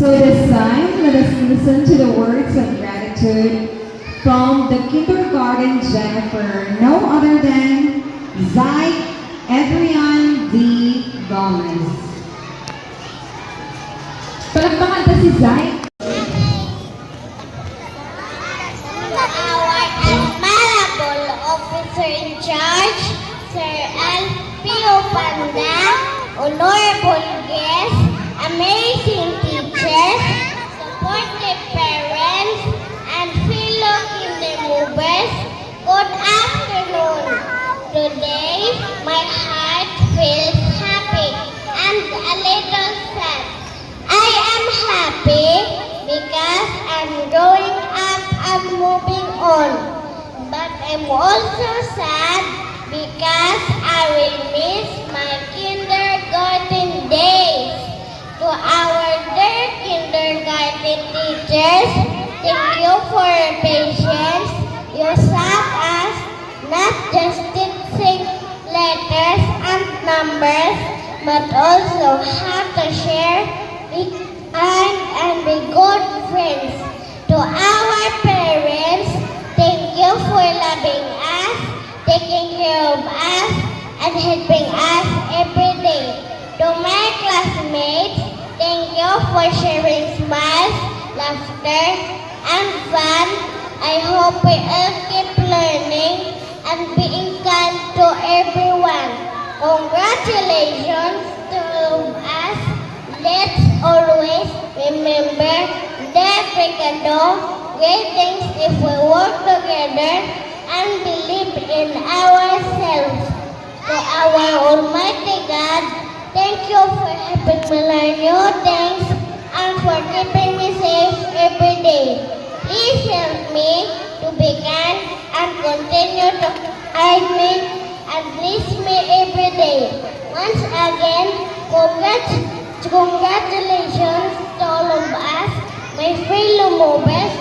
So this time, let us listen to the words of gratitude from the kindergarten Jennifer, no other than Zai Adrian D. Gomez. Palakpakan ta si Zai. Our admirable officer in charge, Sir Alpio Panda, honorable guests, amazing teachers, supportive parents, and fellow kinder movers, good afternoon. Today, my heart feels happy and a little sad. I am happy because I'm growing up and moving on. But I'm also sad because I will miss my kindergarten days. To our dear kindergarten teachers, thank you for your patience. You taught us not just teaching letters and numbers, but also how to share, be kind, and be good friends. To our parents, thank you for loving us, taking care of us, and helping us every day. To my classmates, thank you for sharing smiles, laughter, and fun. I hope we all keep learning and being kind to everyone. Congratulations to us. Let's always remember that we can do great things if we work together and believe in ourselves. To our Almighty God, thank you for helping me learn new things and for keeping me safe every day. Please help me to be kind and continue to guide me and bless me every day. Once again, congratulations to all of us, my fellow movers,